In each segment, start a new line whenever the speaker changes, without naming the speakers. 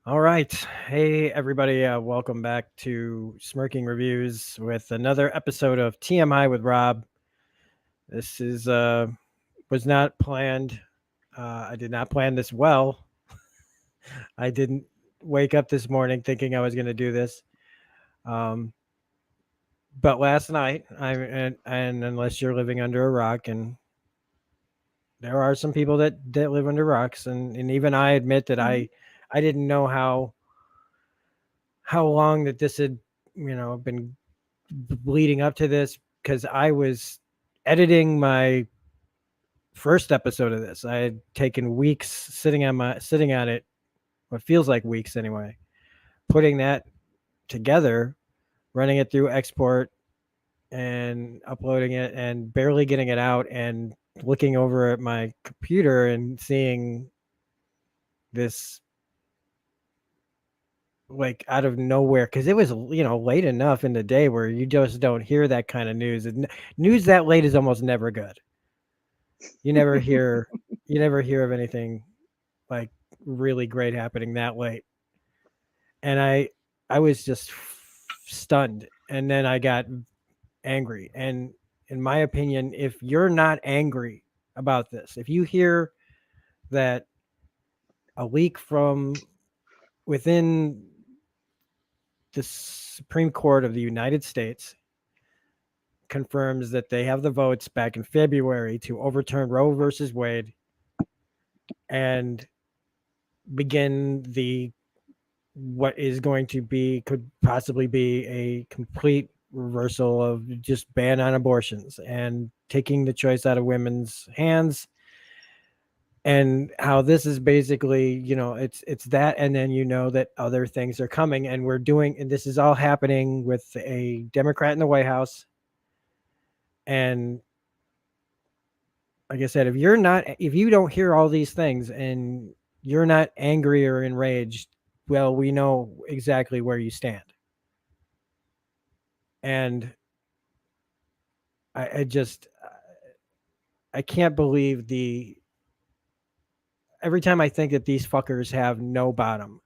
All right. Hey, everybody. Welcome back to Smirking Reviews with another episode of TMI with Rob. This was not planned. I did not plan this well. I didn't wake up this morning thinking I was going to do this. Um, but last night, and unless you're living under a rock, and there are some people that live under rocks, and even I admit that I didn't know how long that this had been leading up to this, because I was editing my first episode of this. I had taken weeks sitting on it, what feels like weeks anyway, putting that together, running it through export and uploading it and barely getting it out, and looking over at my computer and seeing this like out of nowhere, because it was late enough in the day where you just don't hear that kind of news, and news that late is almost never good. You never hear of anything like really great happening that late. And I was just stunned, and then I got angry. And in my opinion, if you're not angry about this, if you hear that a leak from within the Supreme Court of the United States confirms that they have the votes back in February to overturn Roe versus Wade and begin the what is going to be, could possibly be, a complete reversal of just ban on abortions and taking the choice out of women's hands, and how this is basically, it's that, and then that other things are coming, and and this is all happening with a Democrat in the White House. And like I said, if you don't hear all these things and you're not angry or enraged, well, we know exactly where you stand. And I just, I can't believe every time I think that these fuckers have no bottom.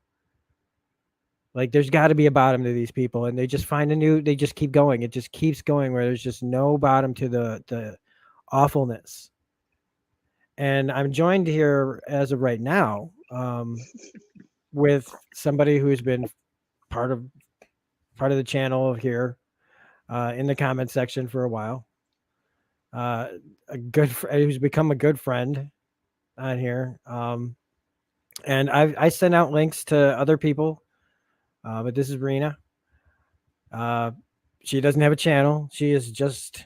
Like, there's got to be a bottom to these people, and they just they just keep going. It just keeps going where there's just no bottom to the awfulness. And I'm joined here as of right now with somebody who's been part of the channel here in the comment section for a while. Who's become a good friend on here. And I sent out links to other people, but this is Rena. She doesn't have a channel. She is just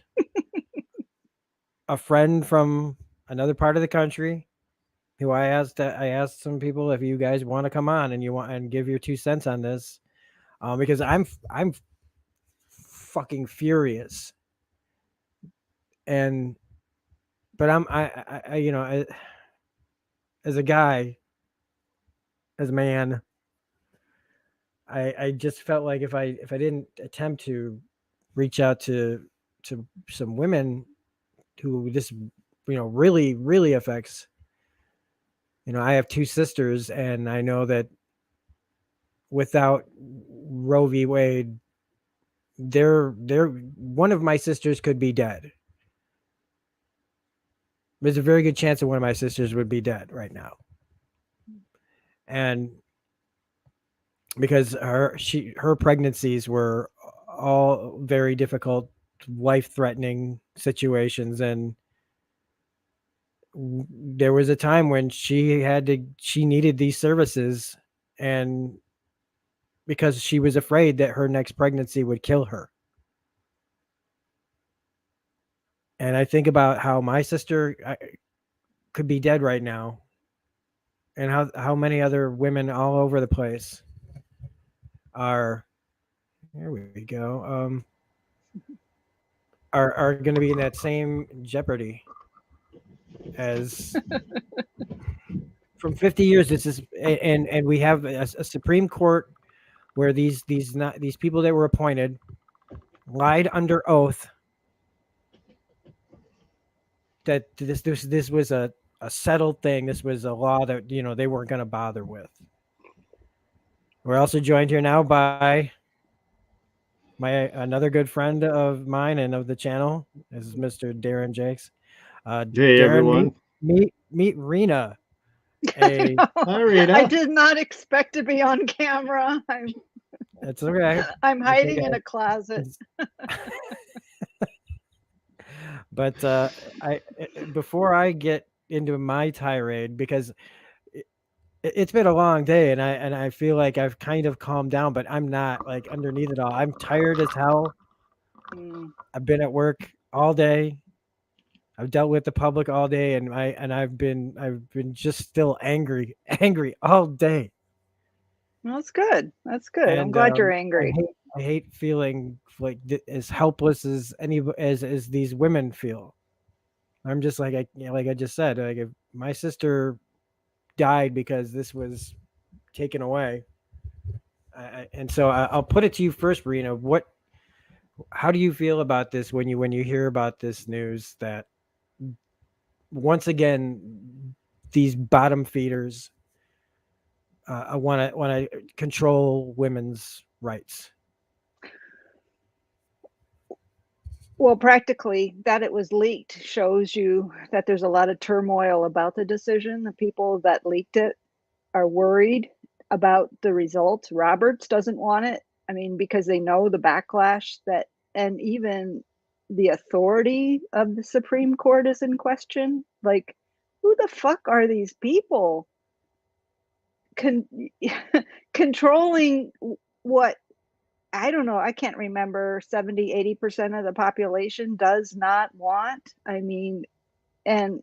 a friend from another part of the country who I asked some people if you guys want to come on and you want and give your 2 cents on this, because I'm fucking furious. And but as a guy, as a man, I just felt like if I didn't attempt to reach out to some women who this really affects. I have 2 sisters, and I know that without Roe v. Wade, they're one of my sisters could be dead. There's a very good chance that one of my sisters would be dead right now. And because her pregnancies were all very difficult, life-threatening situations, and there was a time when she needed these services, and because she was afraid that her next pregnancy would kill her. And I think about how my sister could be dead right now, and how many other women all over the place are. Here we go. Are going to be in that same jeopardy as from 50 years. This is, and we have a Supreme Court where these people that were appointed lied under oath that this was a a settled thing. This was a law that they weren't going to bother with. We're also joined here now by another good friend of mine and of the channel. This is Mr. Darren Jakes.
Hey,
Darren,
everyone.
meet Rena.
I
A
know.
Hi,
I
Rita.
did not expect to be on camera.
It's okay.
I'm
It's
hiding in
okay.
a closet.
It's- but before I get into my tirade, because it, it's been a long day, and I feel like I've kind of calmed down, but I'm not like underneath it all. I'm tired as hell.
Mm.
I've been at work all day. I've dealt with the public all day, and I've been just still angry, angry all day.
Well, that's good. That's good. I'm
And
glad you're
I
angry.
hate feeling like as helpless as as these women feel. I'm just like like I just said, like if my sister died because this was taken away, and so I'll put it to you first, Rena. How do you feel about this when you hear about this news that once again these bottom feeders want to control women's rights?
Well, practically, that it was leaked shows you that there's a lot of turmoil about the decision. The people that leaked it are worried about the results. Roberts doesn't want it. I mean, because they know the backlash that, and even the authority of the Supreme Court is in question. Like, who the fuck are these people con- controlling what? I don't know. I can't remember 70, 80% of the population does not want. I mean, and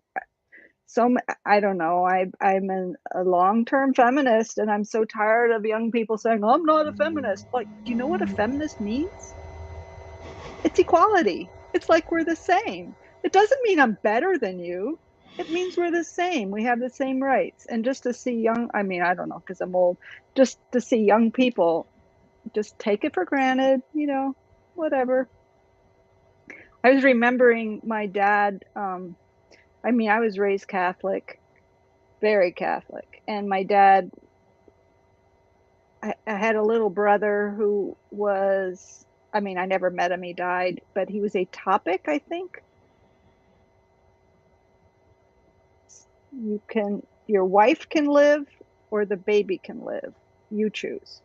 so I don't know. I'm a long-term feminist, and I'm so tired of young people saying I'm not a feminist. Like, do you know what a feminist means? It's equality. It's like we're the same. It doesn't mean I'm better than you. It means we're the same. We have the same rights. And just to see young, I mean, I don't know because I'm old, just to see young people just take it for granted, whatever. I was remembering my dad. I mean, I was raised Catholic, very Catholic. And my dad, I had a little brother who was, I mean, I never met him, he died, but he was atopic, I think. Your wife can live or the baby can live. You choose.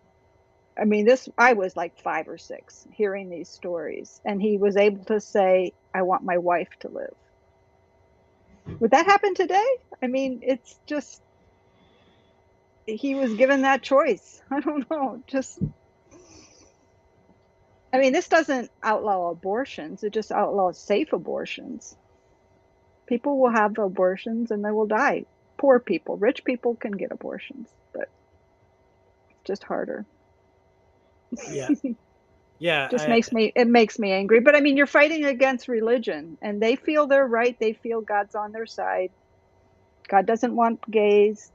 I mean, I was like 5 or 6 hearing these stories, and he was able to say, I want my wife to live. Would that happen today? I mean, it's just, he was given that choice. I don't know. Just, I mean, this doesn't outlaw abortions, it just outlaws safe abortions. People will have abortions and they will die. Poor people, rich people can get abortions, but it's just harder.
Yeah, yeah.
Just makes me angry. But I mean, you're fighting against religion, and they feel they're right. They feel God's on their side. God doesn't want gays.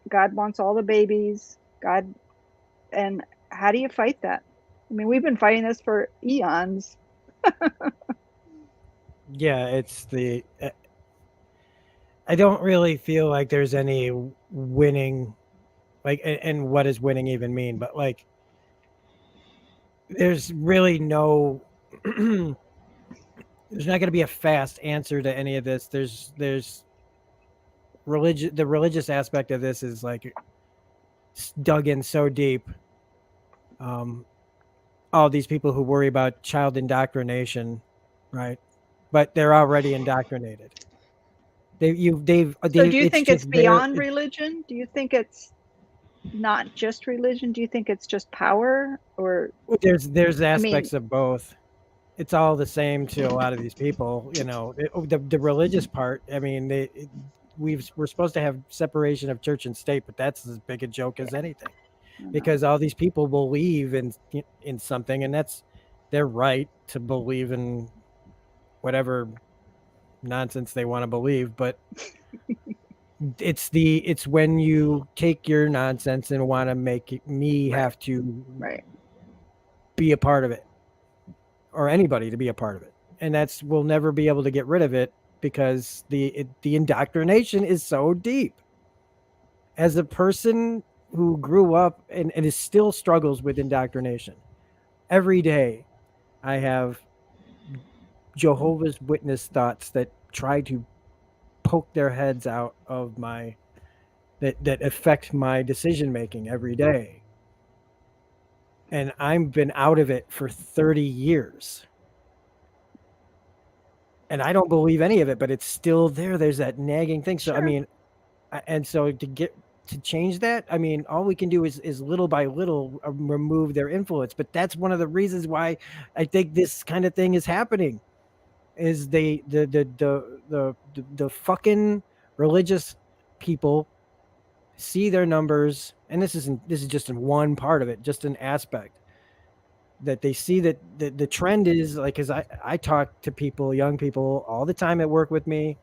God wants all the babies. God, and how do you fight that? I mean, we've been fighting this for eons.
Yeah, it's the. I don't really feel like there's any winning, like, and what does winning even mean? But like, there's really no. There's not going to be a fast answer to any of this. There's religion. The religious aspect of this is like dug in so deep. Um, all these people who worry about child indoctrination, right? But they're already indoctrinated.
So, do you
It's
think it's
just there.
beyond religion? Do you think it's not just religion? Do you think it's just power? Or,
There's
I mean,
aspects of both. It's all the same to a lot of these people. The religious part. I mean, we're supposed to have separation of church and state, but that's as big a joke as
yeah,
anything,
I know.
because all these people believe in something, and that's their right to believe in whatever nonsense they want to believe. But it's when you take your nonsense and want to me
Right,
have to
right.
be a part of it, or anybody to be a part of it, and we'll never be able to get rid of it because the indoctrination is so deep. As a person who grew up and is still struggles with indoctrination, every day I have Jehovah's Witness thoughts that try to poke their heads out of my that affect my decision making every day. And I've been out of it for 30 years. And I don't believe any of it, but it's still there. There's that nagging thing. So I
Sure.
mean, and so to change that, I mean, all we can do is little by little remove their influence. But that's one of the reasons why I think this kind of thing is happening. Is the fucking religious people see their numbers, and this is just in one part of it, just an aspect that they see that the trend is like, because I talk to people, young people, all the time at work with me.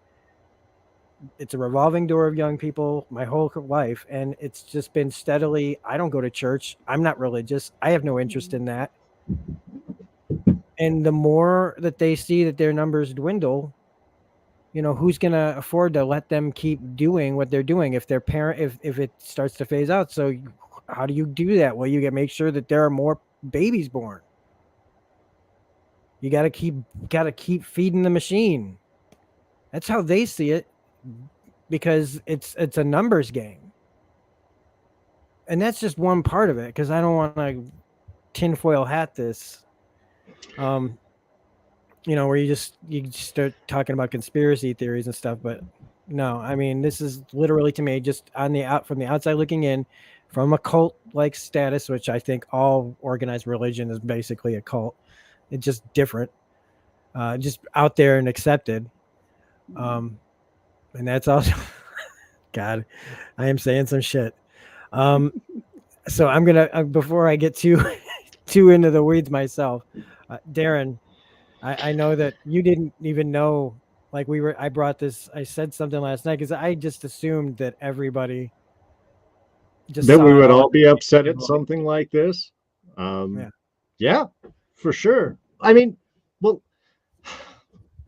It's a revolving door of young people my whole life, and it's just been steadily. I don't go to church. I'm not religious. I have no interest
Mhm.
in that. And the more that they see that their numbers dwindle, who's going to afford to let them keep doing what they're doing if their parent if it starts to phase out? So how do you do that? Well, you get make sure that there are more babies born. You got to keep feeding the machine. That's how they see it, because it's a numbers game. And that's just one part of it, because I don't want to tinfoil hat this. Um, where you just start talking about conspiracy theories and stuff, but no, I mean, this is literally, to me, just on the out from the outside looking in, from a cult like status, which I think all organized religion is basically a cult. It's just different, just out there and accepted.
Mhm.
Um, and that's also, God, I am saying some shit. Um, so I'm gonna before I get too too into the weeds myself, Darren, I know that you didn't even know. Like I brought this. I said something last night because I just assumed that everybody just
That we
saw it
would
all.
all be upset at
Like,
something like this.
yeah,
Yeah, for sure. I mean, well,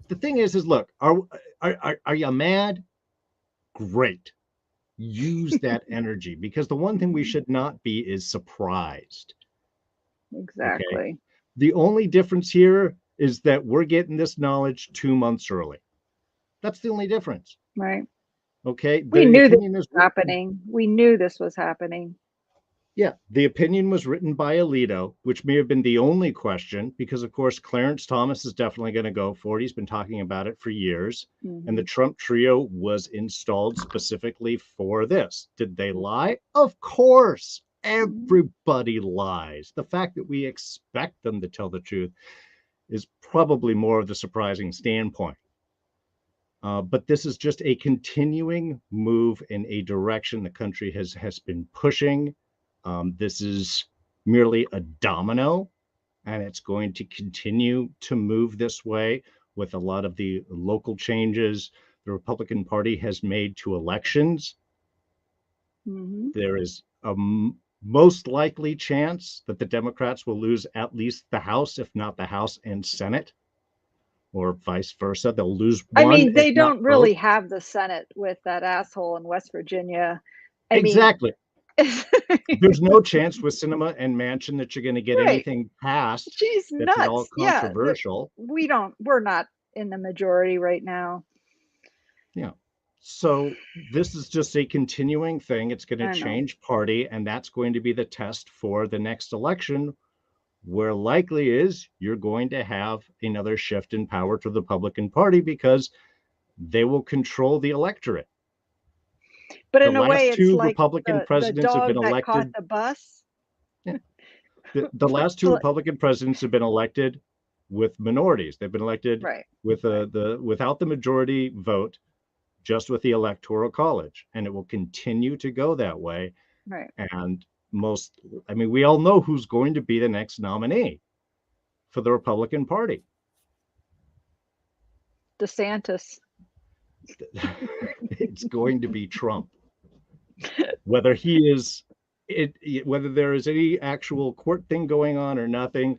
the thing is look, are you mad? Great. Use that energy, because the one thing we
Mhm.
should not be is surprised. Okay.
Exactly.
The only difference here is that we're getting this knowledge 2 months early. That's the only difference.
Right.
Okay.
We
The
knew this
opinion is
was happening. We knew this was happening.
Yeah, the opinion was written by Alito, which may have been the only question, because, of course, Clarence Thomas is definitely going to go for it. He's been talking about it for years. And the
Mhm.
Trump trio was installed specifically for this. Did they lie? Of course.
Mhm.
Everybody lies. The fact that we expect them to tell the truth is probably more of the surprising standpoint. But this is just a continuing move in a direction the country has been pushing. This is merely a domino, and it's going to continue to move this way with a lot of the local changes the Republican Party has made to elections.
Mhm.
There is a most likely chance that the Democrats will lose at least the House, if not the House and Senate, or vice versa. They'll lose
I
one,
mean,
if
they
not
don't
both.
really have the Senate with that asshole in West Virginia. I mean,
Exactly. There's no chance with Cinema and Mansion that you're going to get
right.
anything passed
She's
that's at all
nuts. Yeah,
controversial.
we're not in the majority right now.
Yeah. So this is just a continuing thing. It's going to
I know.
change party, and that's going to be the test for the next election, where likely is you're going to have another shift in power to the Republican Party, because they will control the electorate.
But
The
in a way,
last
it's
two
like
Republican
the
presidents have been
dog that caught
elected.
the bus.
Yeah, the last two Republican presidents have been elected with minorities. They've been elected
Right,
with
right,
the without the majority vote, just with the electoral college, and it will continue to go that way.
right.
And I mean, we all know who's going to be the next nominee for the Republican Party.
DeSantis.
It's going to be Trump. Whether he is whether there is any actual court thing going on or nothing,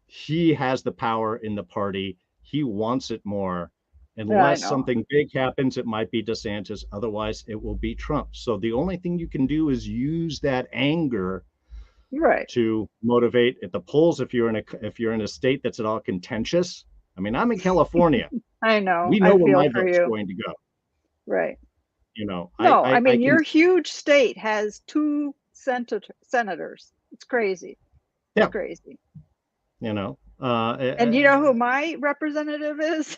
he has the power in the party. He wants it more.
Yeah, I
Unless
know.
something big happens, it might be DeSantis. Otherwise, it will be Trump. So the only thing you can do is use that anger
Right.
to motivate at the polls. If you're in a state that's at all contentious, I mean, I'm in California.
I know.
We
I
know where
feel
my
for
vote's
you.
going to go.
Right.
You know,
No, I
I
mean,
can,
your huge state has two senators. It's crazy. It's
yeah,
crazy.
you know,
And you know who my representative is?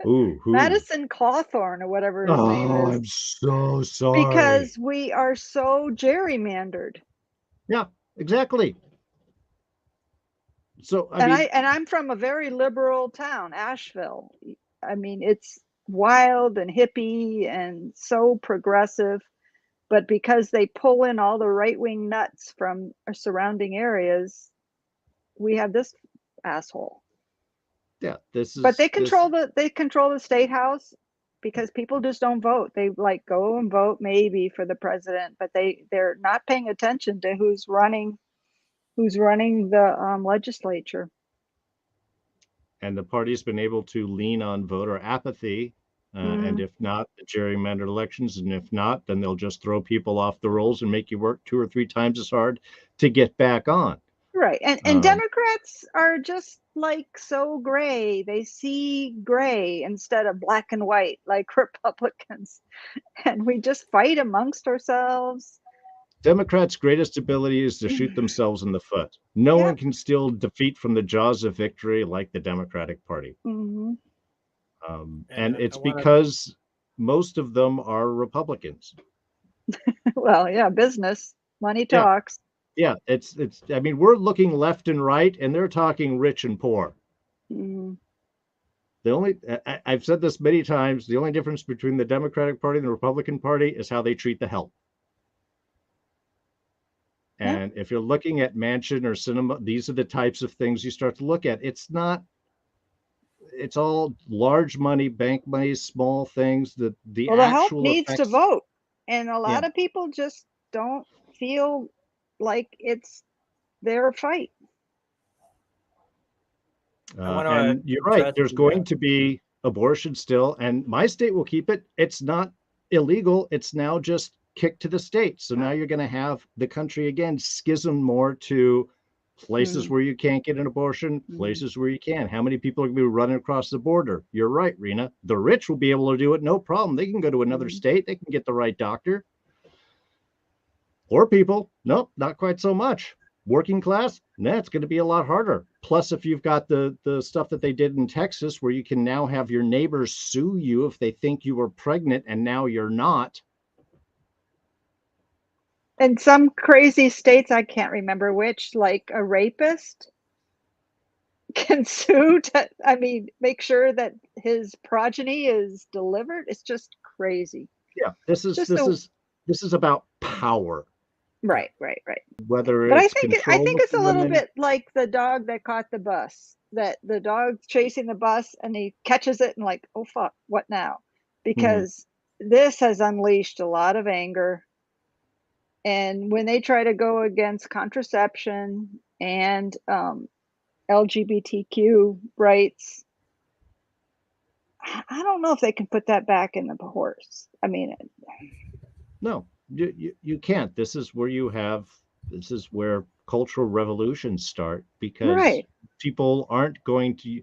who?
Madison Cawthorn or whatever his name
Oh,
is.
I'm so sorry.
Because we are so gerrymandered.
Yeah, exactly. So, I
And
mean,
I'm from a very liberal town, Asheville. I mean, it's wild and hippie and so progressive, but because they pull in all the right-wing nuts from our surrounding areas, we have this asshole.
yeah,
But they
this.
control the state house because people just don't vote. They like go and vote maybe for the president, but they're not paying attention to who's running the legislature.
And the party's been able to lean on voter apathy. And
Mm,
if not, the gerrymandered elections. And if not, then they'll just throw people off the rolls and make you work 2 or 3 times as hard to get back on.
right. And
Um,
Democrats are just like so gray. They see gray instead of black and white like Republicans. And we just fight amongst ourselves.
Democrats' greatest ability is to shoot themselves in the foot. No one
Yep.
can steal defeat from the jaws of victory like the Democratic Party.
Hmm.
And
And
I
it's
want to
because most of them are Republicans.
Well, yeah, business. Money
Yeah,
talks.
yeah. I mean, we're looking left and right, and they're talking rich and poor.
Hmm.
The only I've said this many times. The only difference between the Democratic Party and the Republican Party is how they treat the help.
Yeah.
And if you're looking at Mansion or Cinema, these are the types of things you start to look at. It's not. It's all large money, bank money, small things. The
Well, the help
actual
needs to
effects.
vote. And a
Yeah.
lot of people just don't feel like it's their fight.
I want to
And you're right.
address
There's
the
going to be abortion still, and my state will keep it. It's not illegal. It's now just kicked to the states. So now you're going to have the country again schism more to places
Mm,
where you can't get an abortion,
mm,
places where you can. How many people are going to be running across the border? You're right, Rena. The rich will be able to do it, no problem. They can go to another
mm.
state. They can get the right doctor. Poor people, nope, not quite so much. Working class, nah, it's going to be a lot harder. Plus, if you've got the stuff that they did in Texas, where you can now have your neighbors sue you if they think you were pregnant and now you're not.
In some crazy states, I can't remember which, like a rapist can sue to, I mean, make sure that his progeny is delivered. It's just crazy.
Yeah, this is
Just
this
the
is this is about power,
yeah.
right.
whether
But
it's
I
control
think
of
it's a little
women.
bit like the dog that caught the bus. That the dog's chasing the bus and he catches it and like, oh fuck, what now?
Mhm.
Because this has unleashed a lot of anger. And when they try to go against contraception and LGBTQ rights, I don't know if they can put that back in the horse. I mean,
No, you can't. This is where cultural revolutions start because
right,
people aren't going to.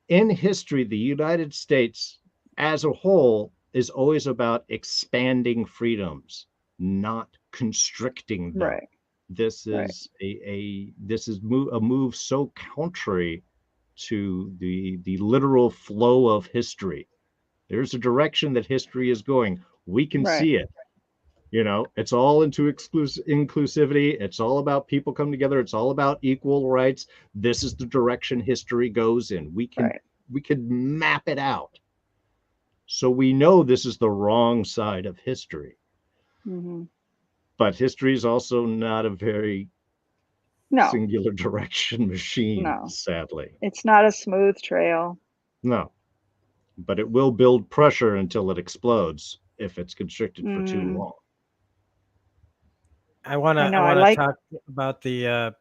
In history, the United States as a whole is always about expanding freedoms, not constricting them.
right,
This
right,
is a move so contrary to the literal flow of history. There's a direction that history is going. We can
right,
see it. It's all into inclusivity. It's all about people coming together. It's all about equal rights. This is the direction history goes in.
right.
We can map it out. So we know this is the wrong side of history.
Hmm.
But history is also not a very
No,
singular direction machine,
no,
sadly.
it's not a smooth trail.
No. But it will build pressure until it explodes if it's constricted for too
Mm,
long.
I
I
know. I
wanna
like.
talk about the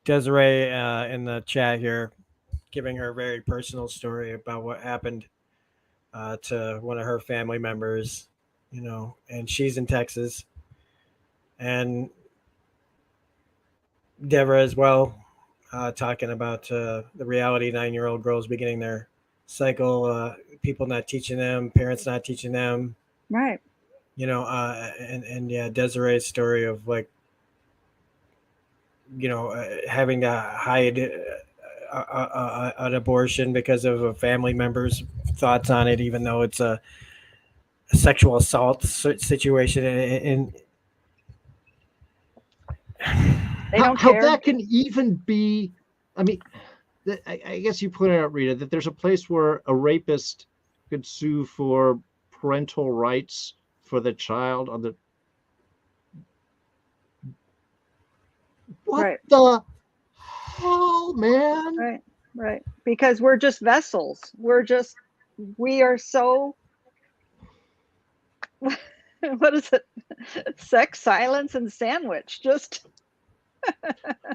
Desiree in the chat here. giving her a very personal story about what happened to one of her family members, and she's in Texas, and Deborah as well, talking about the reality 9-year-old girls beginning their cycle, people not teaching them, parents not teaching them,
Right.
and yeah, Desiree's story of like, having to hide an abortion because of a family member's thoughts on it, even though it's a sexual assault situation,
They
How
don't
how
care.
that can even be? I mean, I guess you pointed out, Rita, that there's a place where a rapist could sue for parental rights for the child on the. What
Right.
the hell, man?
Right. Right. Because we're just vessels. We are so, what is it? Sex, silence, and sandwich. Just,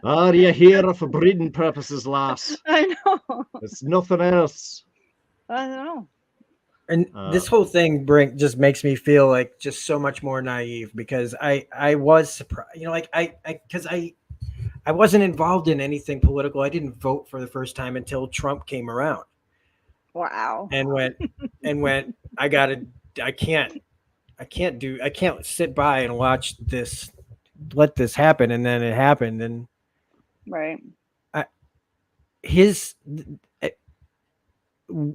Are you here for breeding purposes, lass?
I know.
It's nothing else.
I know.
and
Uh,
this whole thing just makes me feel like just so much more naive, because I was surprised, like because I wasn't involved in anything political. I didn't vote for the first time until Trump came around,
Wow.
and went, I gotta, I can't, I can't sit by and watch this, let this happen. And then it happened. And
Right.
I, his,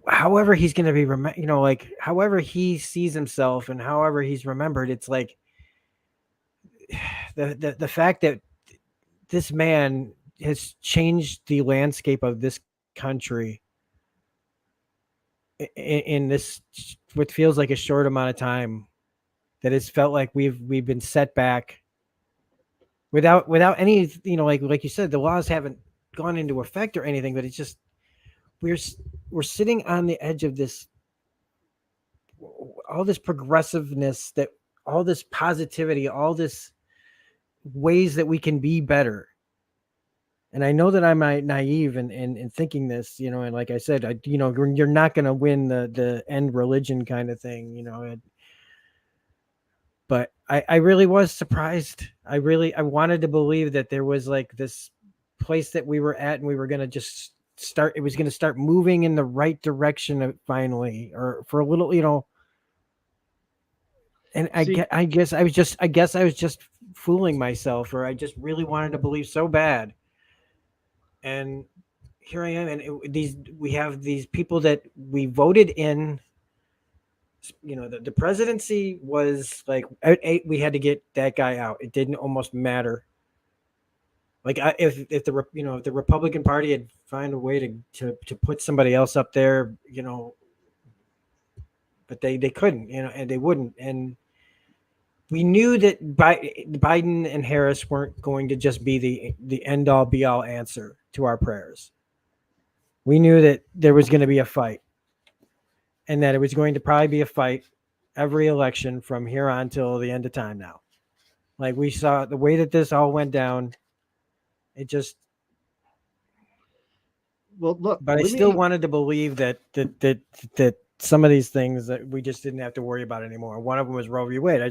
however he's going to be, like however he sees himself and however he's remembered, it's like the fact that this man has changed the landscape of this country in this, what feels like a short amount of time, that it's felt like we've been set back without any, like you said, the laws haven't gone into effect or anything, but it's just, we're we're sitting on the edge of this, all this progressiveness, that all this positivity, all this ways that we can be better. And I know that I'm naive in thinking this, and like I said, you're not going to win the end religion kind of thing, but I really was surprised. I wanted to believe that there was like this place that we were at, and we were going to just start, it was going to start moving in the right direction finally, or for a little, and
see,
I guess I was just fooling myself, or I just really wanted to believe so bad. And here I am, and we have these people that we voted in. The presidency was like at 8, we had to get that guy out. It didn't almost matter. Like, if if the Republican Party had found a way to put somebody else up there, but they couldn't, and they wouldn't. And we knew that Biden and Harris weren't going to just be the end all be all answer to our prayers. We knew that there was going to be a fight, and that it was going to probably be a fight every election from here on till the end of time now. Like, we saw the way that this all went down, it just,
well, look,
but I
let
still
me.
wanted to believe that some of these things that we just didn't have to worry about anymore. One of them was Roe v. Wade.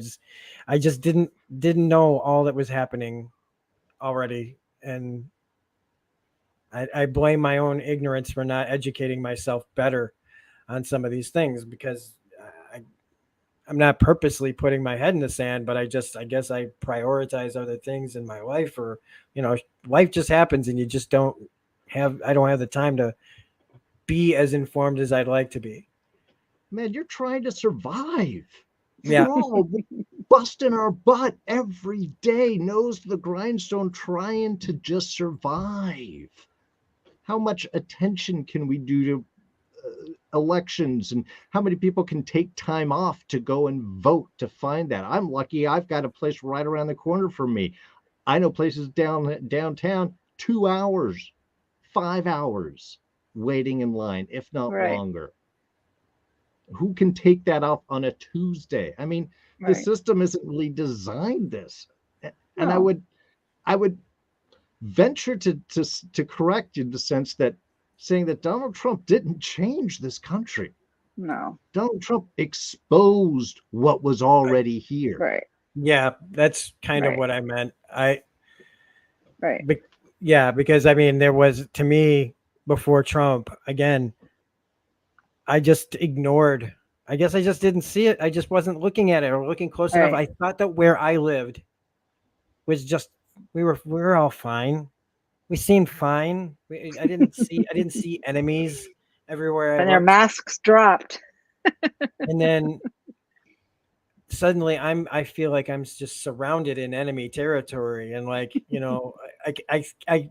I just didn't know all that was happening already, and I blame my own ignorance for not educating myself better on some of these things, because I, I'm not purposely putting my head in the sand, but I guess I prioritize other things in my life, or, life just happens, and you just I don't have the time to be as informed as I'd like to be.
Man, you're trying to survive.
Yeah.
We're all busting our butt every day, nose to the grindstone, trying to just survive. How much attention can we do to elections, and how many people can take time off to go and vote to find that? I'm lucky I've got a place right around the corner from me. I know places downtown, 2 hours, 5 hours waiting in line, if not
Right.
longer. Who can take that off on a Tuesday? I mean, the
Right.
system isn't really designed this. And
No.
I would venture to correct you in the sense that saying that Donald Trump didn't change this country.
No.
Donald Trump exposed what was already here.
Right.
Yeah, that's kind of
Right.
what I meant.
Right.
Yeah, because I mean, there was, to me, before Trump, again, I just ignored. I guess I just didn't see it. I just wasn't looking at it or looking close enough. I
Right.
thought that where I lived was just, we were all fine. We seemed fine. I didn't see enemies everywhere I
And their
looked.
masks dropped.
And then suddenly I feel like I'm just surrounded in enemy territory, and like,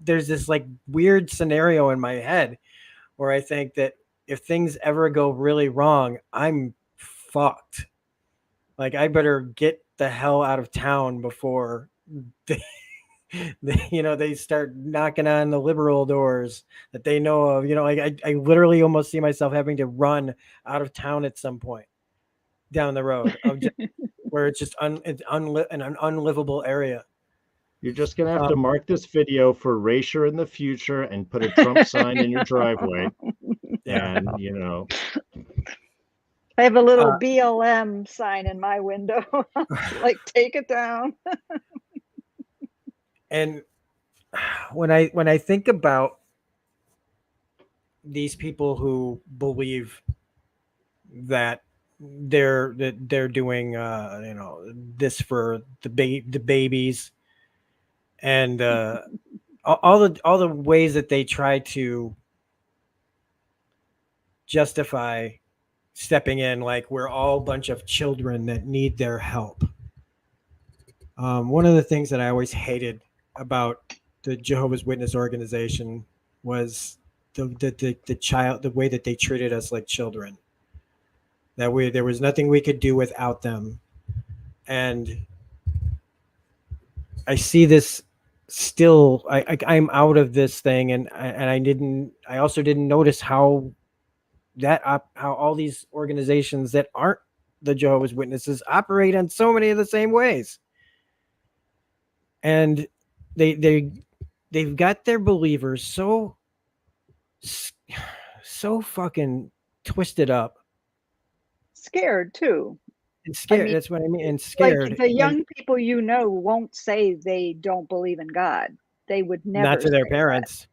there's this like weird scenario in my head where I think that if things ever go really wrong, I'm fucked. Like, I better get the hell out of town before they, they start knocking on the liberal doors that they know of. Like, I literally almost see myself having to run out of town at some point down the road of just where it's just an unlivable area.
You're just going to have to mark this video for erasure in the future and put a Trump sign in your driveway.
Yeah.
And,
I have a little BLM sign in my window. Like, take it down.
And when I think about these people who believe that they're doing this for the babies, and all the ways that they try to justify stepping in, like we're all a bunch of children that need their help. One of the things that I always hated about the Jehovah's Witness organization was the way that they treated us like children. That there was nothing we could do without them. And I see this still. I'm out of this thing, and I also didn't notice how all these organizations that aren't the Jehovah's Witnesses operate in so many of the same ways. And they've got their believers so fucking twisted up,
Scared too.
and scared.
I mean,
That's what I mean. And scared.
Like, the young people won't say they don't believe in God. They would never,
not to their
say
parents,
that.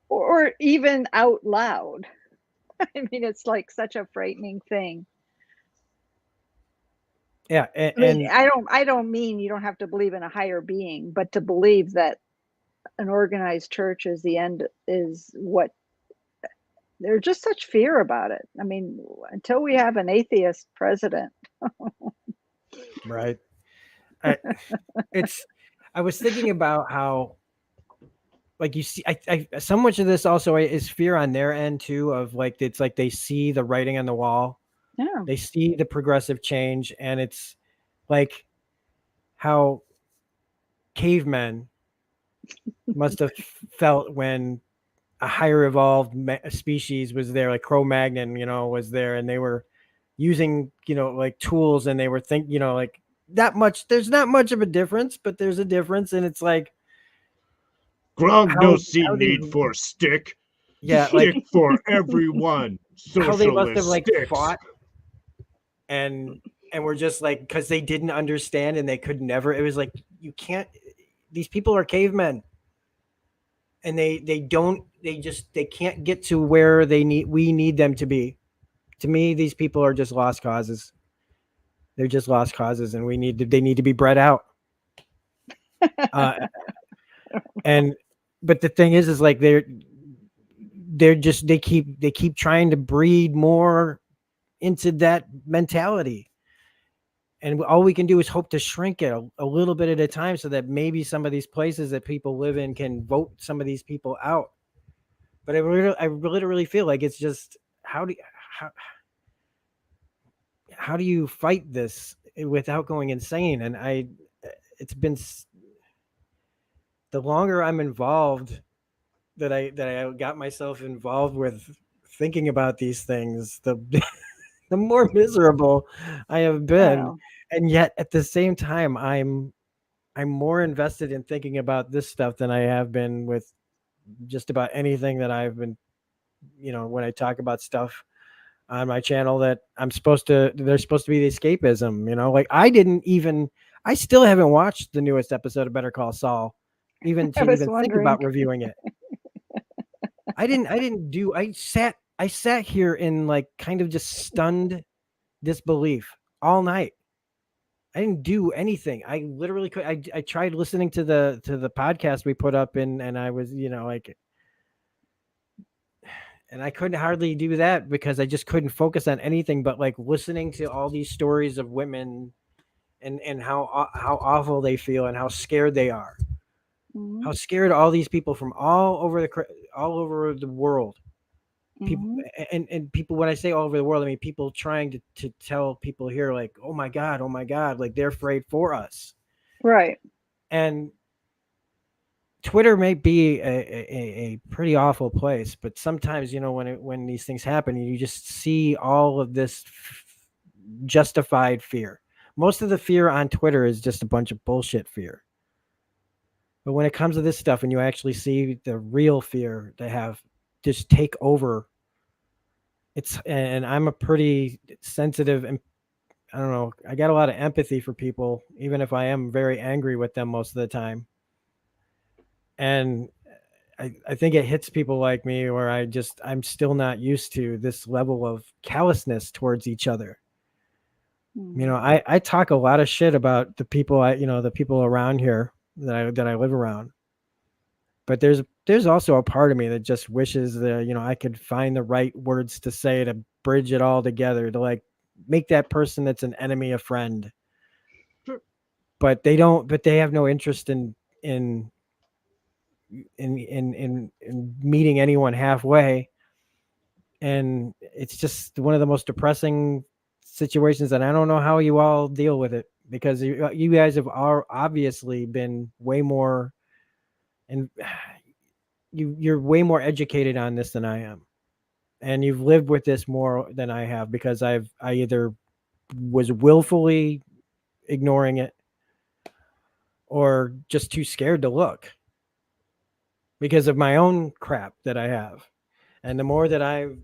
Or even out loud. I mean, it's like such a frightening thing.
Yeah,
and I don't mean you don't have to believe in a higher being, but to believe that an organized church is the end is what. There's just such fear about it. I mean, until we have an atheist president.
Right. I was thinking about how, like, you see, I so much of this also is fear on their end too, of like, it's like they see the writing on the wall.
Yeah.
They see the progressive change, and it's like how cavemen must have felt when a higher evolved species was there, like Cro-Magnon, was there, and they were using, like tools, and they were like there's not much of a difference, but there's a difference. And it's like,
ground no see need for stick.
Yeah,
stick like, for everyone.
How they must have
like
sticks. Fought and we're just like, because they didn't understand, and they could never. It was like, you can't. These people are cavemen, and they can't get to where we need them to be. To me, these people are just lost causes. They're just lost causes, and they need to be bred out. But the thing is like they keep trying to breed more into that mentality, and all we can do is hope to shrink it a little bit at a time, so that maybe some of these places that people live in can vote some of these people out. But I literally feel like it's just, how do you fight this without going insane? And it's been, the longer I'm involved, that I got myself involved with thinking about these things, the the more miserable I have been.
Wow.
And yet at the same time, I'm more invested in thinking about this stuff than I have been with just about anything that I've been when I talk about stuff on my channel that there's supposed to be the escapism, like I still haven't watched the newest episode of Better Call Saul, even
I
to
was
even think
wondering.
about reviewing it. I sat here in like kind of just stunned disbelief all night. I didn't do anything. I literally could. I tried listening to the podcast we put up, and I was like, and I couldn't hardly do that because I just couldn't focus on anything but like listening to all these stories of women and how awful they feel and how scared they are,
Hmm.
how scared all these people from all over the world, people,
Hmm.
and people, when I say all over the world, I mean people trying to tell people here like, oh my god, like they're afraid for us.
Right.
And Twitter may be a pretty awful place, but sometimes when these things happen, you just see all of this justified fear. Most of the fear on Twitter is just a bunch of bullshit fear. But when it comes to this stuff, and you actually see the real fear they have just take over, and I'm a pretty sensitive, and I don't know, I got a lot of empathy for people, even if I am very angry with them most of the time. And I think it hits people like me where I'm still not used to this level of callousness towards each other.
Hmm.
I talk a lot of shit about the people the people around here that I live around. But there's also a part of me that just wishes that I could find the right words to say to bridge it all together, to like make that person that's an enemy a friend.
Sure.
But they have no interest in in meeting anyone halfway. And it's just one of the most depressing situations, and I don't know how you all deal with it, because you guys have obviously been way more, and you're way more educated on this than I am, and you've lived with this more than I have, because I either was willfully ignoring it or just too scared to look because of my own crap that I have. And the more that I'm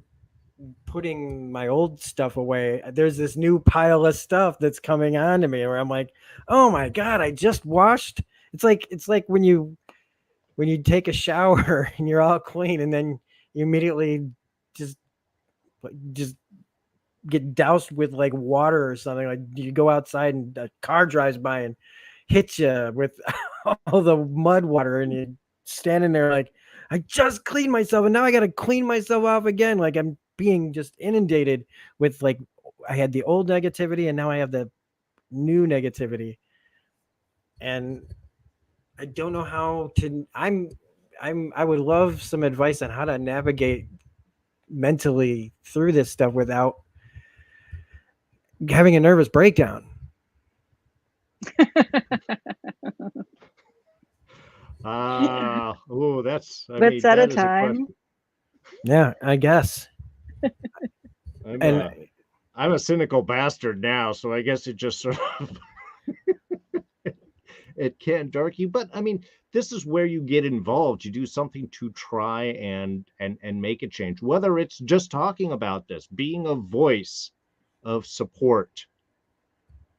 putting my old stuff away, there's this new pile of stuff that's coming on to me where I'm like, oh my god, I just washed. It's like when you take a shower and you're all clean, and then you immediately just just get doused with like water or something. Like you go outside and a car drives by and hits you with all the mud water, and you're standing there like, I just cleaned myself, and now I got to clean myself off again. Like I'm being just inundated with like, I had the old negativity and now I have the new negativity, and I don't know how to. I would love some advice on how to navigate mentally through this stuff without having a nervous breakdown.
Bits at a
That is a
time.
question.
Yeah, I guess.
I'm
And
a, I'm a cynical bastard now, so I guess it just sort of it can dark you. But I mean, this is where you get involved. You do something to try and make a change, whether it's just talking about this, being a voice of support,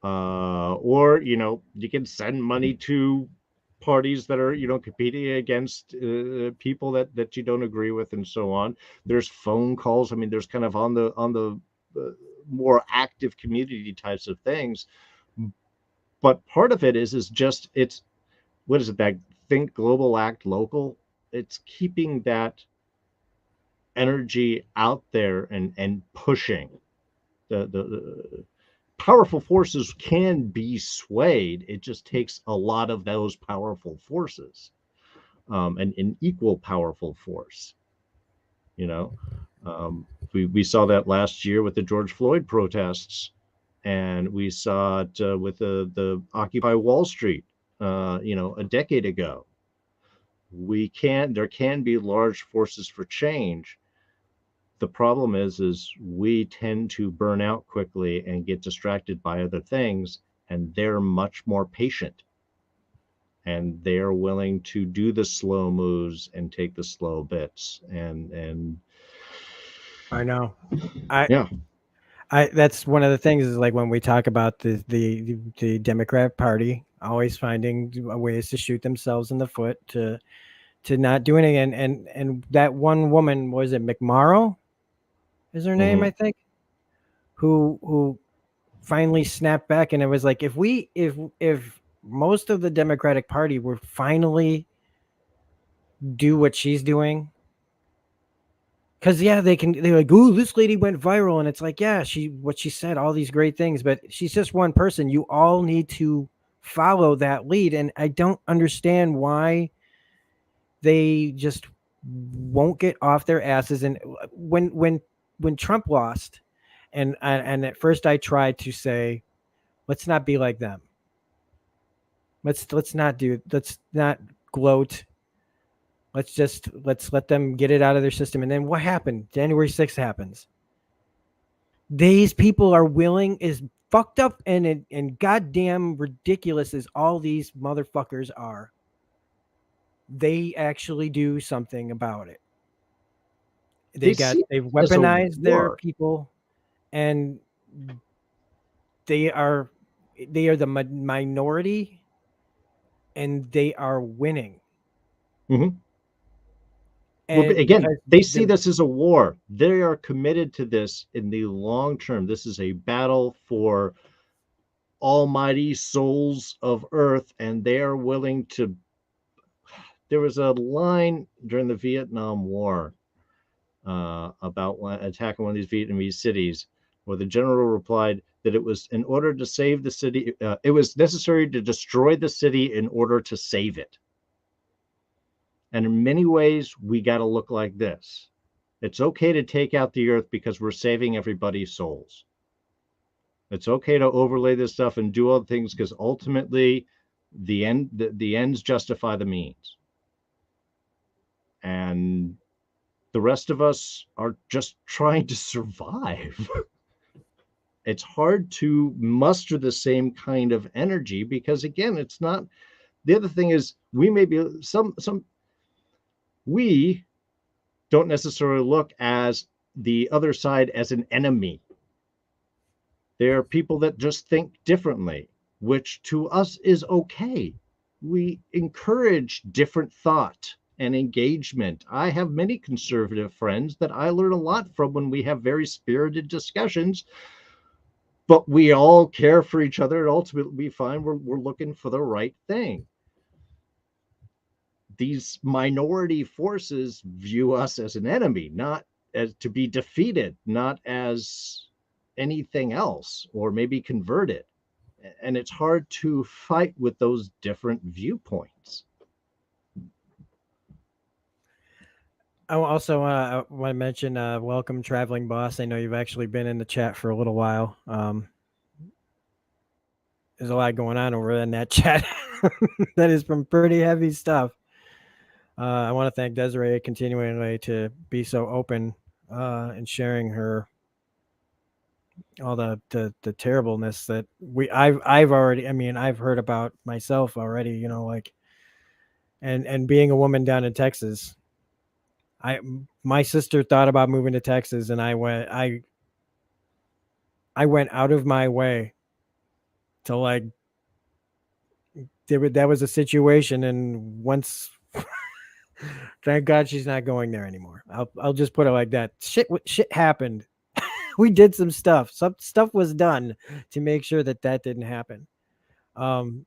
or you can send money to parties that are competing against people that you don't agree with, and so on. There's phone calls. I mean, there's kind of on the more active community types of things. But part of it is just it's what is it, that think global, act local. It's keeping that energy out there and pushing the powerful forces can be swayed. It just takes a lot of those powerful forces, and an equal powerful force. You know, we saw that last year with the George Floyd protests, and we saw it with the Occupy Wall Street, a decade ago. There can be large forces for change. The problem is we tend to burn out quickly and get distracted by other things, and they're much more patient, and they're willing to do the slow moves and take the slow bits, and
I know. I
Yeah.
that's one of the things is like when we talk about the Democrat Party always finding ways to shoot themselves in the foot to not do anything, and that one woman, was it McMorrow is her name,
Hmm.
I think, who finally snapped back, and it was like if most of the Democratic Party were finally do what she's doing. Because yeah, they're like, "Ooh, this lady went viral," and it's like, yeah, what she said, all these great things, but she's just one person. You all need to follow that lead, and I don't understand why they just won't get off their asses. And when Trump lost, and at first I tried to say, let's not be like them. Let's not gloat. Let's let them get it out of their system. And then what happened? January 6th happens. These people are willing, as fucked up and goddamn ridiculous as all these motherfuckers are, they actually do something about it.
They see
They've
it as a
weaponized their
war.
people, and they are they are the minority, and they are winning.
Hmm. Well,
And
again,
because
they see
the
this as a war. They are committed to this in the long term. This is a battle for almighty souls of earth, and they are willing to. There was a line during the Vietnam War about attacking one of these Vietnamese cities, where the general replied that it was in order to save the city, it was necessary to destroy the city in order to save it. And in many ways, we got to look like this. It's okay to take out the earth because we're saving everybody's souls. It's okay to overlay this stuff and do all the things because ultimately the ends justify the means. And the rest of us are just trying to survive. It's hard to muster the same kind of energy because again, it's not. The other thing is we may be some we don't necessarily look as the other side as an enemy. There are people that just think differently, which to us is okay. We encourage different thought and engagement. I have many conservative friends that I learn a lot from when we have very spirited discussions, but we all care for each other, and ultimately we find we're looking for the right thing. These minority forces view us as an enemy, not as to be defeated, not as anything else, or maybe converted. And it's hard to fight with those different viewpoints.
I also want to mention, welcome, traveling boss. I know you've actually been in the chat for a little while. There's a lot going on over in that chat. That is some pretty heavy stuff. I want to thank Desiree continually to be so open and sharing her all the terribleness that I've already. I mean, I've heard about myself already. You know, like and being a woman down in Texas. My sister thought about moving to Texas, and I went out of my way to like that was a situation, and once thank God she's not going there anymore. I'll just put it like that. Shit happened. We did some stuff. Some stuff was done to make sure that didn't happen. Um,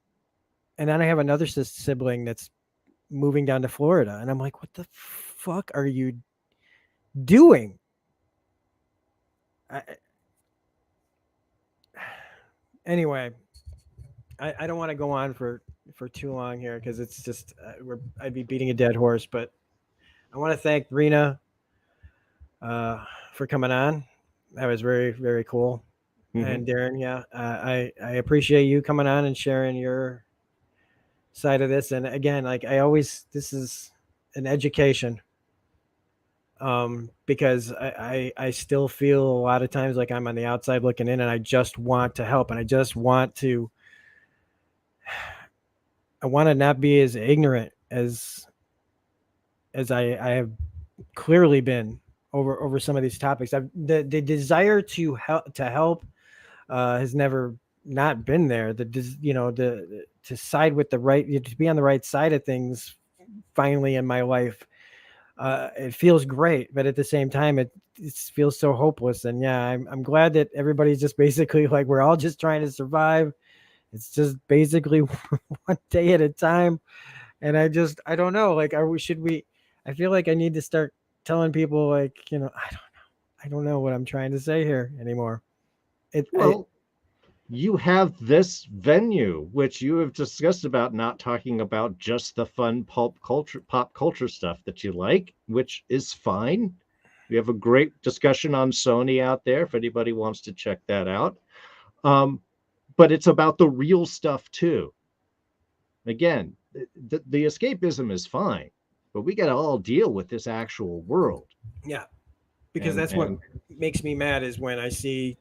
and then I have another sibling that's moving down to Florida, and I'm like, what the fuck are you doing? I, anyway, I don't want to go on for too long here because it's just I'd be beating a dead horse. But I want to thank Rena for coming on. That was very very cool.
Mm-hmm.
And Darren, yeah, I appreciate you coming on and sharing your side of this. And again, like I always, this is an education. Because I still feel a lot of times like I'm on the outside looking in, and I just want to help, and I want to not be as ignorant as I have clearly been over some of these topics. The desire to help has never not been there. The to side with the right, to be on the right side of things finally in my life. It feels great, but at the same time, it feels so hopeless. And yeah, I'm glad that everybody's just basically like we're all just trying to survive. It's just basically one day at a time. And I don't know. Like, should we? I feel like I need to start telling people like I don't know what I'm trying to say here anymore. It I
Well, you have this venue, which you have discussed about not talking about just the fun pop culture stuff that you like, which is fine. We have a great discussion on Sony out there if anybody wants to check that out. Um, but it's about the real stuff too. Again, the escapism is fine, but we got to all deal with this actual world.
yeah, because
And
that's what makes me mad is when I see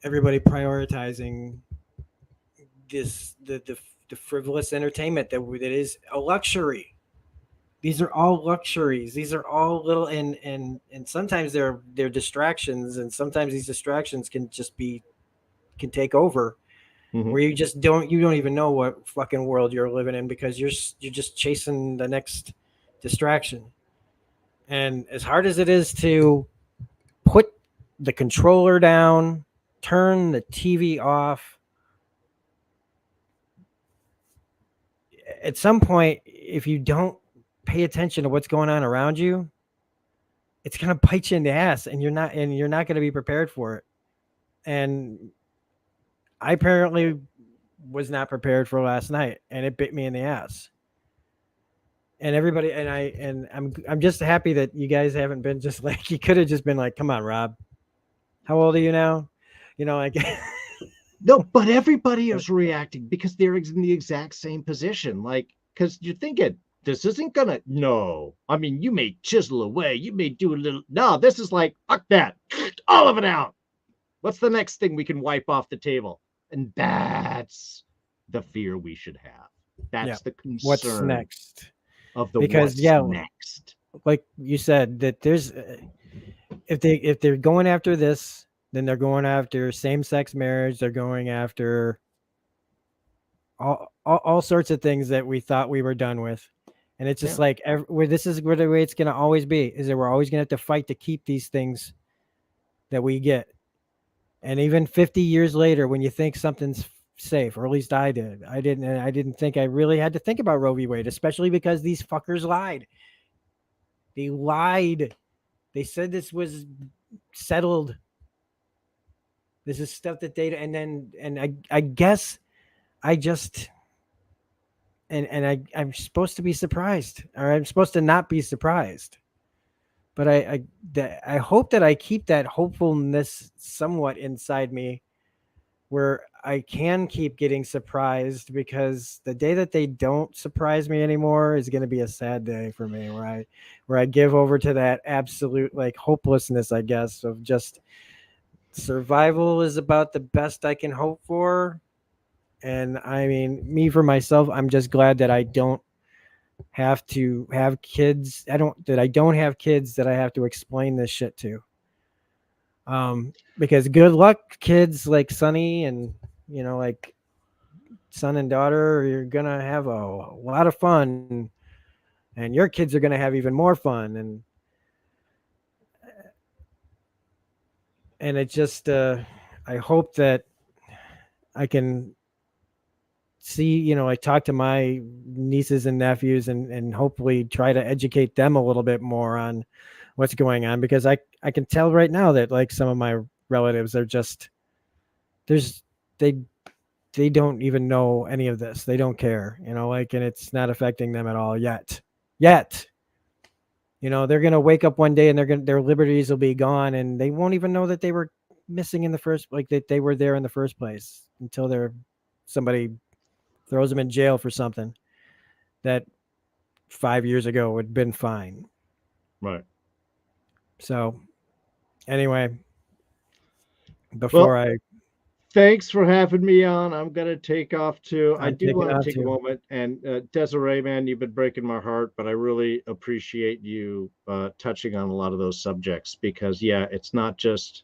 everybody prioritizing this the frivolous entertainment that is a luxury. These are all luxuries. These are all little and sometimes they're distractions, and sometimes these distractions can take over
mhm.
where you don't even know what fucking world you're living in because you're just chasing the next distraction. And as hard as it is to put the controller down, turn the TV off, at some point if you don't pay attention to what's going on around you, it's going to bite you in the ass and you're not going to be prepared for it. And I apparently was not prepared for last night and it bit me in the ass. And everybody I'm just happy that you guys haven't been just like you could have just been like, come on, Rob, how old are you now? Like
No, but everybody is reacting because they're in the exact same position. Like, because you're thinking, this isn't gonna, no. I mean, you may chisel away, you may do a little, no, this is like, fuck that, all of it out. What's the next thing we can wipe off the table? And that's the fear we should have.
yeah,
That's the
what's
concern
next?
of the
Because
what's
yeah,
next.
like you said, that there's if they're going after this, then they're going after same sex marriage. They're going after all sorts of things that we thought we were done with. And it's just
Yeah.
like this is where the way it's going to always be is that we're always going to have to fight to keep these things that we get. And even 50 years later, when you think something's safe, or at least I didn't think I really had to think about Roe v. Wade, especially because these fuckers lied. They lied. They said this was settled. This is stuff that they and I guess I just I'm supposed to be surprised, or I'm supposed to not be surprised. But I hope that I keep that hopefulness somewhat inside me, where I can keep getting surprised, because the day that they don't surprise me anymore is going to be a sad day for me, where I give over to that absolute like hopelessness, I guess, of just survival is about the best I can hope for. And I mean, me for myself, I'm just glad that I don't have to have kids. I don't have kids that I have to explain this shit to. Because good luck, kids like Sonny and like son and daughter, you're gonna have a lot of fun, and your kids are gonna have even more fun, and it just I hope that I can see, I talk to my nieces and nephews and hopefully try to educate them a little bit more on what's going on, because I can tell right now that like some of my relatives are just there's they they don't even know any of this. They don't care, like, and it's not affecting them at all yet. They're going to wake up one day and their liberties will be gone, and they won't even know that they were missing in the first, like that they were there in the first place, until somebody throws them in jail for something that 5 years ago would have been fine.
Right.
So anyway, before
Well,
I
Thanks for having me on. I'm gonna take off too. I
I'm
do
taking
want
off
to take a
too.
moment and Desiree, man, you've been breaking my heart, but I really appreciate you touching on a lot of those subjects because yeah, it's not just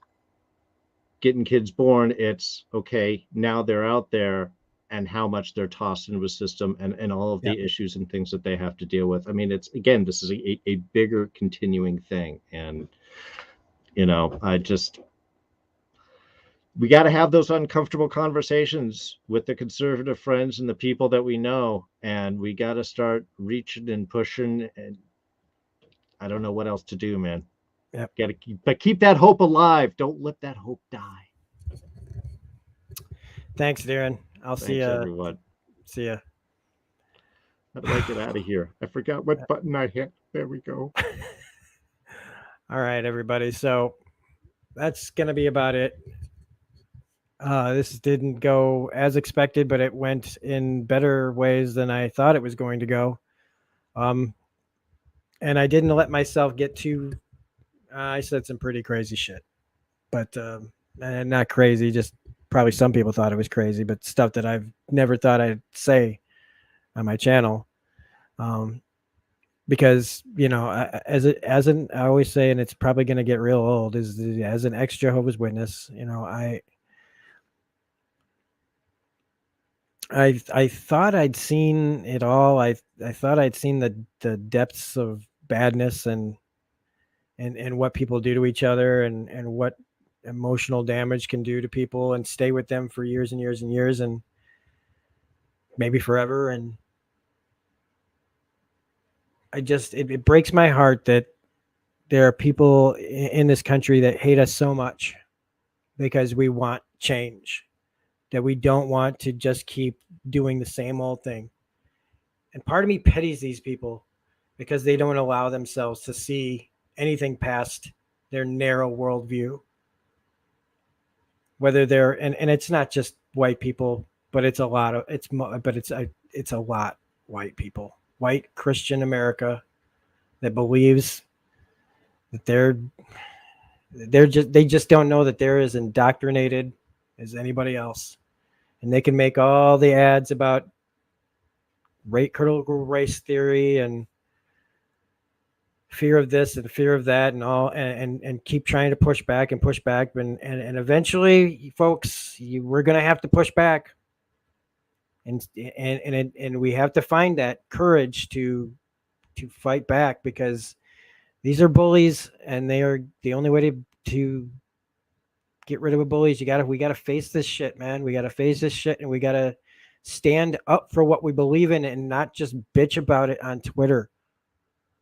getting kids born. It's okay, now they're out there and how much they're tossed into a system and all of
Yeah.
the issues and things that they have to deal with. I mean, it's again, this is a bigger continuing thing. And I just we got to have those uncomfortable conversations with the conservative friends and the people that we know, and we got to start reaching and pushing. And I don't know what else to do, man.
Yep.
Got to keep that hope alive. Don't let that hope die.
Thanks, Darren. I'll see
Thanks,
you.
everyone.
See ya.
How do I get out of here? I forgot what button I hit. There we go.
All right, everybody. So that's gonna be about it. This didn't go as expected, but it went in better ways than I thought it was going to go. And I didn't let myself get too. I said some pretty crazy shit, but and not crazy. Just probably some people thought it was crazy, but stuff that I've never thought I'd say on my channel. Because I always say, and it's probably going to get real old, is as an ex Jehovah's Witness, I thought I'd seen it all. I thought I'd seen the depths of badness and what people do to each other and what emotional damage can do to people and stay with them for years and years and years and maybe forever. And it breaks my heart that there are people in this country that hate us so much because we want change, that we don't want to just keep doing the same old thing. And part of me pities these people because they don't allow themselves to see anything past their narrow worldview. Whether they're and it's not just white people, but it's a lot of it's a lot white people, white Christian America that believes that they just don't know that they're as indoctrinated as anybody else, and they can make all the ads about critical race theory and fear of this and fear of that and all and keep trying to push back and eventually, folks, we're going to have to push back and we have to find that courage to fight back, because these are bullies and they are the only way to get rid of a bully is we got to face this shit, man. We got to face this shit, and we got to stand up for what we believe in and not just bitch about it on Twitter.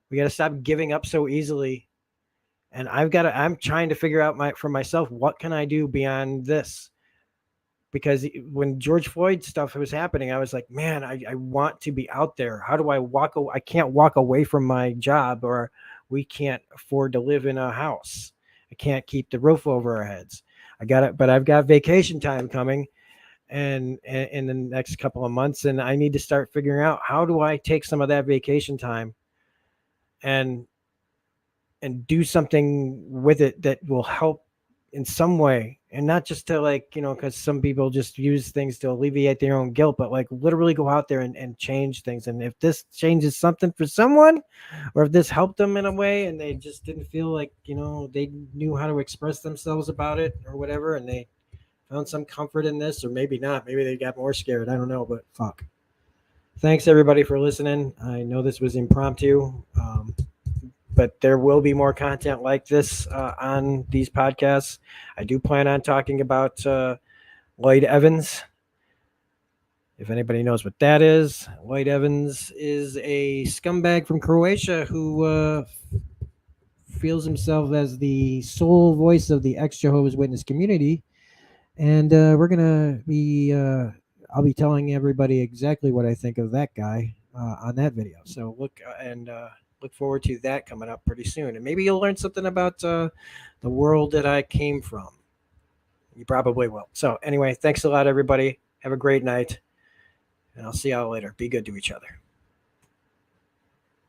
We got to stop giving up so easily. And I'm trying to figure out for myself, what can I do beyond this? Because when George Floyd stuff was happening, I was like, man, I want to be out there. How do I I can't walk away from my job, or we can't afford to live in a house. I can't keep the roof over our heads. But I've got vacation time coming and in the next couple of months. And I need to start figuring out, how do I take some of that vacation time and do something with it that will help in some way, and not just to because some people just use things to alleviate their own guilt, but literally go out there and change things. And if this changes something for someone, or if this helped them in a way and they just didn't feel like they knew how to express themselves about it or whatever, and they found some comfort in this, or maybe not, maybe they got more scared, I don't know, but fuck. Thanks everybody for listening. I know this was impromptu, but there will be more content like this on these podcasts. I do plan on talking about Lloyd Evans. If anybody knows what that is, Lloyd Evans is a scumbag from Croatia who feels himself as the sole voice of the ex-Jehovah's Witness community. And we're going to be, I'll be telling everybody exactly what I think of that guy on that video. So look forward to that coming up pretty soon. And maybe you'll learn something about the world that I came from. You probably will. So anyway, thanks a lot, everybody. Have a great night. And I'll see y'all later. Be good to each other.